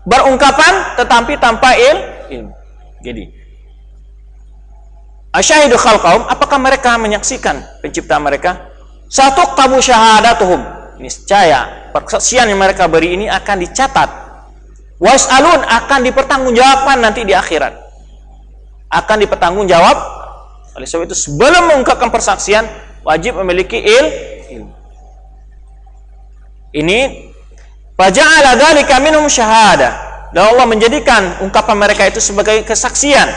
Berungkapan tetapi tanpa ilmu. Jadi asyahidu khalqahum, apakah mereka menyaksikan penciptaan mereka? Satuktabu syahadatuhum, niscaya persaksian yang mereka beri ini akan dicatat. Was'alun, akan dipertanggungjawabkan nanti di akhirat. Akan dipertanggungjawab. Oleh sebab itu sebelum mengungkapkan persaksian wajib memiliki ilmu. Ini faja'ala dzalika minhum syahada, dan Allah menjadikan ungkapan mereka itu sebagai kesaksian.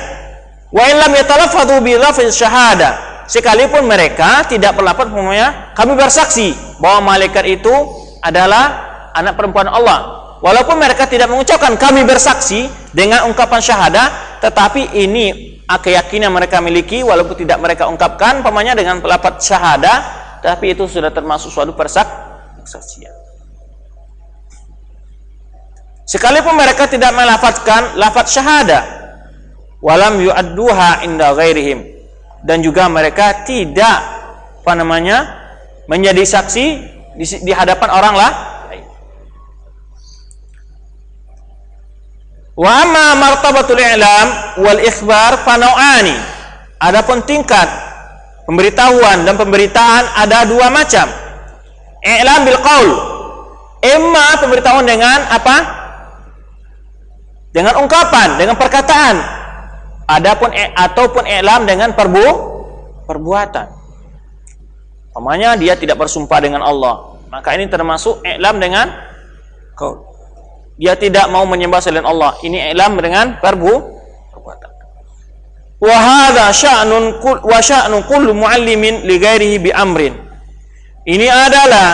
Wa in lam yatalaffadhu bi lafzi syahada, sekalipun mereka tidak berlafaz umumnya kami bersaksi bahwa malaikat itu adalah anak perempuan Allah. Walaupun mereka tidak mengucapkan kami bersaksi dengan ungkapan syahada, tetapi ini keyakinan mereka miliki walaupun tidak mereka ungkapkan pamannya dengan lafaz syahada, tapi itu sudah termasuk suatu persaksian. Sekalipun mereka tidak melafazkan lafaz syahada, walam yu'adduha inda ghairihim, dan juga mereka tidak menjadi saksi di hadapan orang lain. Wa amma martabatul i'lam wal ikhbar fanau'ani, adapun tingkat pemberitahuan dan pemberitaan ada dua macam. I'lam bil qaul, imma pemberitahuan dengan apa? Dengan ungkapan, dengan perkataan. Ataupun i'lam dengan perbuatan. Umpamanya dia tidak bersumpah dengan Allah, maka ini termasuk i'lam dengan qaul. Dia tidak mau menyembah selain Allah, ini i'lam dengan perbuatan. Wa hadza sya'nu kullu muallimin li ghairihi bi amrin. Ini adalah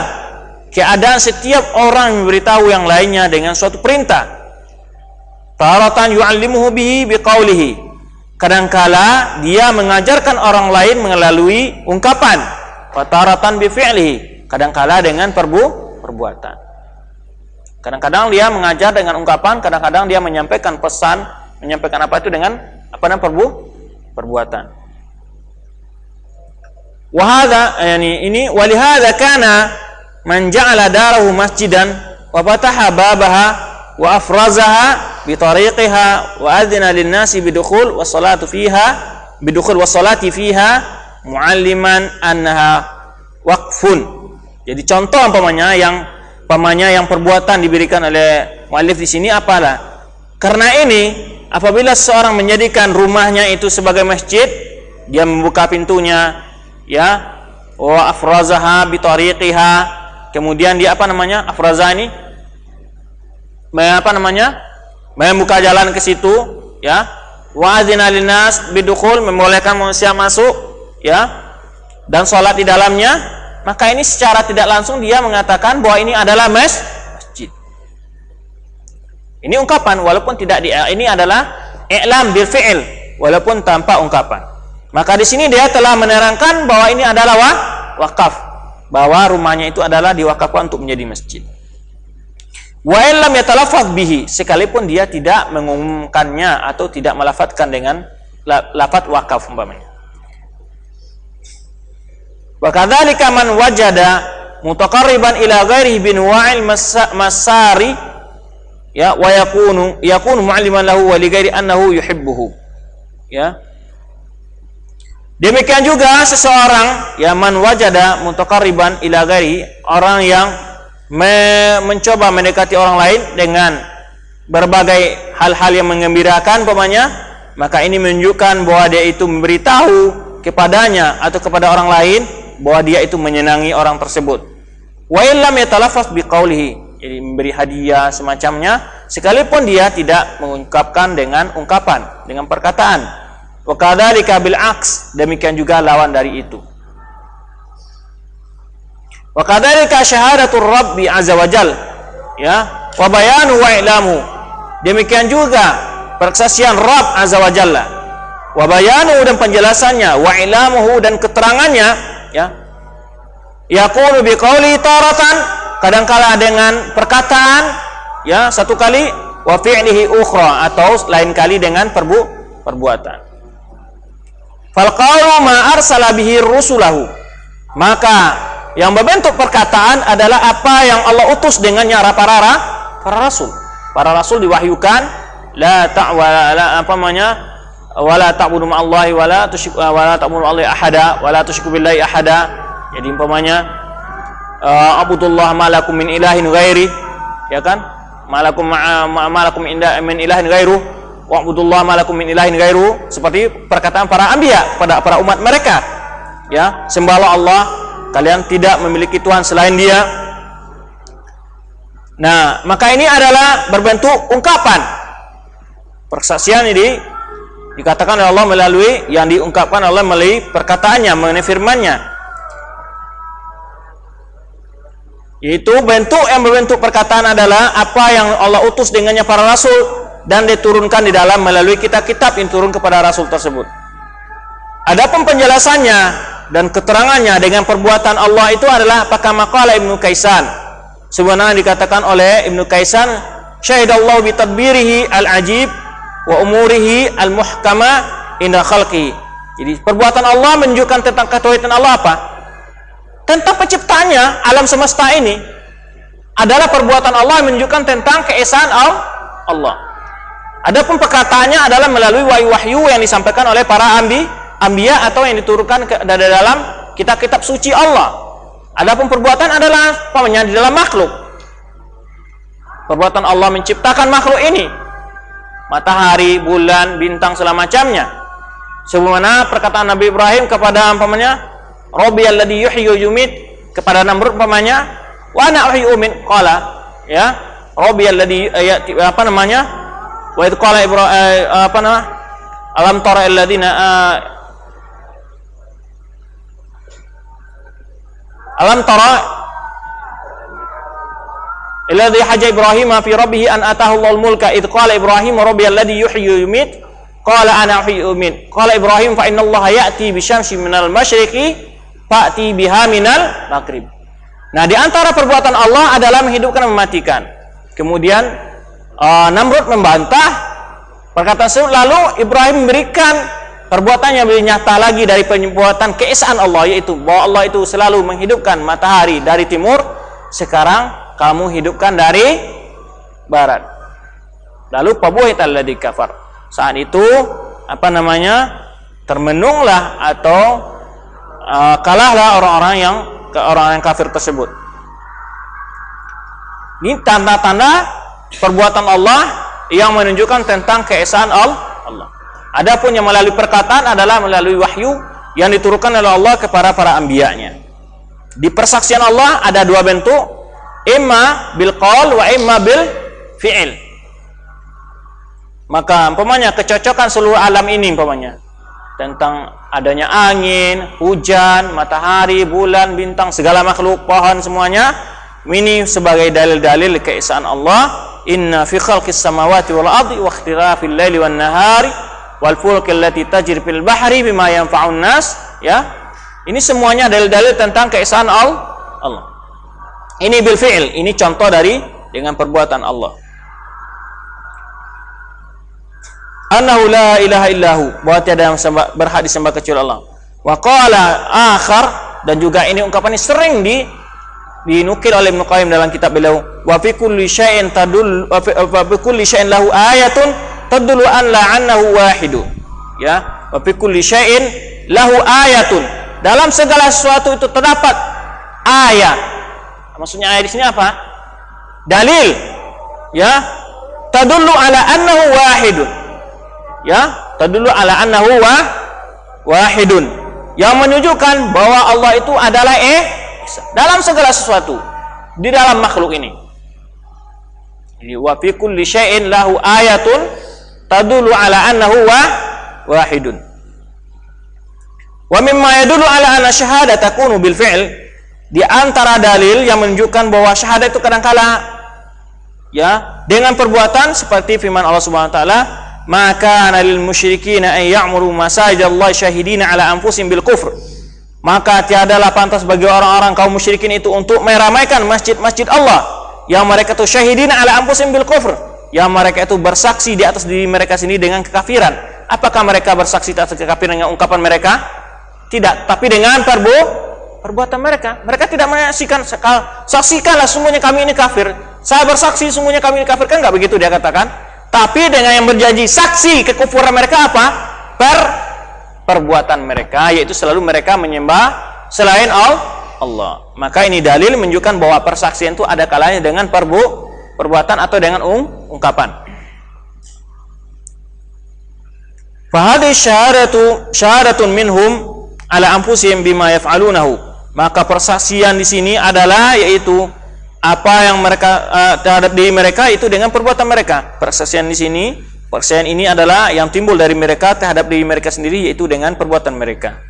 keadaan setiap orang memberitahu yang lainnya dengan suatu perintah. Taratan yu'allimuhu bihi biqaulihi, kadangkala dia mengajarkan orang lain melalui ungkapan. Wa taratan bi fi'lihi, kadangkala dengan perbuatan. Kadang-kadang dia mengajar dengan ungkapan, kadang-kadang dia menyampaikan pesan, menyampaikan apa itu dengan perbuatan. Wa hadza ini walihadza kana man ja'ala darahu masjidan wa fataha babaha wa afrazaha bi tariqiha wa adzina lin-nasi bidukhul wassalati fiha mualliman annaha waqfun. Jadi contoh umpamanya yang perbuatan diberikan oleh muallif di sini apalah? Karena ini apabila seorang menjadikan rumahnya itu sebagai masjid, dia membuka pintunya, ya, wa afrazaha bi tariqiha, kemudian dia afraza ini membuka jalan ke situ, ya. Wa adzina linnas bidukhul, membolehkan manusia masuk, ya, dan sholat di dalamnya, maka ini secara tidak langsung dia mengatakan bahwa ini adalah masjid. Ini ungkapan walaupun tidak ini adalah i'lam bil fi'il walaupun tanpa ungkapan. Maka di sini dia telah menerangkan bahwa ini adalah wakaf, bahwa rumahnya itu adalah diwakafkan untuk menjadi masjid. Wa illam yatalaffaz bihi, sekalipun dia tidak mengumumkannya atau tidak melafadzkan dengan lafaz wakaf umpamanya. Wa kadzalika man wajada mutaqarriban ila ghairihi bin wa'il masari, ya, wa yakunu mu'alliman lahu wa li ghairi annahu yuhibbuhu, ya. Demikian juga seseorang, ya, man wajada mutaqarriban ila ghairi, orang yang mencoba mendekati orang lain dengan berbagai hal-hal yang menggembirakan umpamanya, maka ini menunjukkan bahwa dia itu memberitahu kepadanya atau kepada orang lain bahwa dia itu menyenangi orang tersebut. Wa illam yatalaffaz biqaulihi, jadi memberi hadiah semacamnya, sekalipun dia tidak mengungkapkan dengan ungkapan, dengan perkataan. Wa kadzalika bil aks, demikian juga lawan dari itu. Wa kadzalika syahadatur rabbi azza wajal, ya, wa bayanu wa ilamu, demikian juga persaksian Rabb azza wajalla, wa bayanu, dan penjelasannya, wa ilamuhu, dan keterangannya, ya, yaqulu biqauli taratan, kadangkala dengan perkataan, ya, satu kali, wa fi'lihi ukhra, atau lain kali dengan perbuatan. Fal qawlu ma arsala bihi rusulahu, maka yang berbentuk perkataan adalah apa yang Allah utus dengannya para rasul. Para rasul diwahyukan la wala ta'budu ma'allahi wala ta'budu ma'allahi ahada wala tusyriku billahi ahada. Jadi umpamanya abudullah malakum min ilahin ghairi, ya kan? Malakum min ilahin ghairu wa abudullah malakum min ilahin ghairu, seperti perkataan para anbiya kepada para umat mereka, ya, sembahlah Allah, kalian tidak memiliki Tuhan selain Dia. Nah, maka ini adalah berbentuk ungkapan. Persaksian ini dikatakan oleh Allah melalui yang diungkapkan oleh melalui perkataannya, mengenai firman-Nya. Yaitu bentuk yang berbentuk perkataan adalah apa yang Allah utus dengannya para rasul dan diturunkan di dalam melalui kitab-kitab yang turun kepada rasul tersebut. Adapun penjelasannya dan keterangannya dengan perbuatan Allah itu adalah apakah maqala Ibnu Kaisan, sebenarnya dikatakan oleh Ibnu Kaisan, syahidallahu bi tadbirihi al-ajib wa umurihi al-muhkama inda khalqi. Jadi perbuatan Allah menunjukkan tentang ketauhidan Allah apa? Tentang penciptanya alam semesta ini adalah perbuatan Allah yang menunjukkan tentang keesaan Allah. Adapun perkataannya adalah melalui wahyu yang disampaikan oleh para anbiya atau yang diturunkan dari dalam kitab-kitab suci Allah. Adapun perbuatan adalah di dalam makhluk. Perbuatan Allah menciptakan makhluk ini, matahari, bulan, bintang, segala macamnya. Sebagaimana perkataan Nabi Ibrahim kepada Rabbi alladhi yuhyi wa yumit, kepada Namrud wa ana uhyi wa umit, qala, ya, Rabbi alladhi wa idh qala Ibrahim alam tara alladziina alam tara alladzi haja Ibrahim fi rabbih an atahu Allahul mulka idh qala Ibrahim rabbi alladzi yuhyi wa yumiit qala ana uhyi wa umiit qala Ibrahim fa inna Allah ya'ti bi syamsi minal masyriqi fa'ti biha minal maghrib. Nah, di antara perbuatan Allah adalah menghidupkan dan mematikan. Kemudian Namrud membantah perkataan tersebut, lalu Ibrahim memberikan perbuatannya lebih nyata lagi dari perbuatan keesaan Allah, yaitu bahwa Allah itu selalu menghidupkan matahari dari timur, sekarang kamu hidupkan dari barat. Lalu pabuhital ladzi kafar. Saat itu termenunglah atau kalahlah orang-orang yang kafir tersebut. Ini tanda-tanda perbuatan Allah yang menunjukkan tentang keesaan Allah. Adapun yang melalui perkataan adalah melalui wahyu yang diturunkan oleh Allah kepada para anbiya-Nya. Di persaksian Allah ada dua bentuk, imma bil qaul wa imma bil fi'il. Maka umpamanya kecocokan seluruh alam ini umpamanya tentang adanya angin, hujan, matahari, bulan, bintang, segala makhluk, pohon semuanya ini sebagai dalil-dalil keesaan Allah. Inna fi khalqis samawati wal ardi wa ikhtilafil laili wan nahari wal fulki allati tajri fil bahri bima yanfa'un nas, ya. Ini semuanya dalil-dalil tentang keesaan Allah. Ini bil fi'il, ini contoh dari dengan perbuatan Allah. Annahu la ilaha illahu, bahwa tiada yang berhak disembah kecuali Allah. Wa qala akhar, dan juga ini ungkapan ini sering dinukil oleh Ibnu Qayyim dalam kitab beliau, wa fi kulli syai'in tadul wa fi kulli syai'in lahu ayatun tadullu an la annahu wahidun. Ya, wa fi kulli syai'in lahu ayatun, dalam segala sesuatu itu terdapat ayat. Maksudnya ayat di sini apa? Dalil. Ya, tadullu ala annahu wahidun. Ya, tadullu ala annahu wahidun, yang menunjukkan bahwa Allah itu adalah dalam segala sesuatu di dalam makhluk ini. Jadi wa fi kulli syai'in lahu ayatun tadullu ala annahu wahidun. Wa mimma yadullu ala anna syahada takunu bil fi'l, di antara dalil yang menunjukkan bahwa syahadat itu kadang-kala ya dengan perbuatan, seperti firman Allah Subhanahu wa taala, maka lil musyrikin an ya'muru masajidallahi syahidina ala anfusihim bil kufr. Maka tiadalah pantas bagi orang-orang kaum musyrikin itu untuk meramaikan masjid-masjid Allah yang mereka itu syahidina ala anfusihim bil kufr, yang mereka itu bersaksi di atas diri mereka sendiri dengan kekafiran. Apakah mereka bersaksi atas kekafiran dengan ungkapan mereka? Tidak, tapi dengan perbuatan mereka. Mereka tidak menyaksikan, saksikanlah sungguhnya kami ini kafir, saya bersaksi sungguhnya kami ini kafir, kan enggak begitu dia katakan. Tapi dengan yang berjanji saksi kekufuran mereka apa? Perbuatan mereka, yaitu selalu mereka menyembah selain Allah. Maka ini dalil menunjukkan bahwa persaksian itu ada kalanya dengan perbuatan atau dengan ungkapan. Fahadhi syahadatun minhum ala anfusihim bima yaf'alunahu. Maka persaksian di sini adalah yaitu apa yang mereka terhadap diri mereka itu dengan perbuatan mereka. Persaksian di sini, persaksian ini adalah yang timbul dari mereka terhadap diri mereka sendiri, yaitu dengan perbuatan mereka.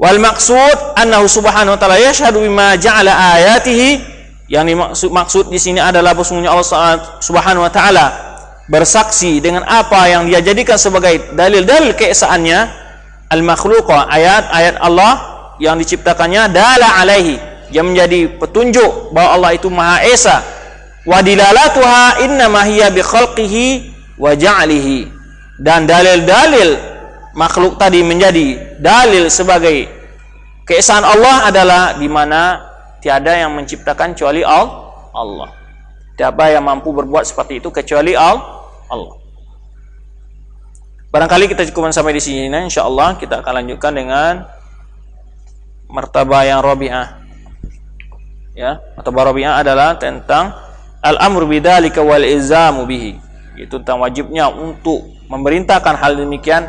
Wal maksud annahu subhanahu wa ta'ala yashhadu bima ja'ala ayatihi, yang dimaksud di sini adalah sesungguhnya Allah Subhanahu wa taala bersaksi dengan apa yang dia jadikan sebagai dalil-dalil keesaannya, al makhluqa, ayat-ayat Allah yang diciptakannya, dala alaihi, yang menjadi petunjuk bahwa Allah itu Maha Esa. Wa dilalatuha innama hiya bi khalqihi wa ja'lihi, dan dalil-dalil makhluk tadi menjadi dalil sebagai keesaan Allah adalah di mana tiada yang menciptakan kecuali Allah. Tiada yang mampu berbuat seperti itu kecuali Allah. Barangkali kita cukupkan sampai di sini. Insyaallah kita akan lanjutkan dengan martabah yang rabi'ah. Ya, martabah rabi'ah adalah tentang al-amru bidzalika wal ilzamu bihi, itu tentang wajibnya untuk memerintahkan hal demikian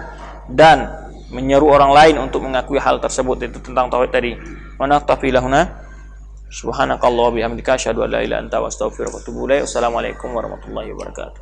dan menyeru orang lain untuk mengakui hal tersebut, itu tentang tauhid tadi. Wa naqtafi lahuna subhanakallah wa bihamdika asyhadu an la ilaha illa anta astaghfiruka wa atubu ilaik. Wassalamualaikum warahmatullahi wabarakatuh.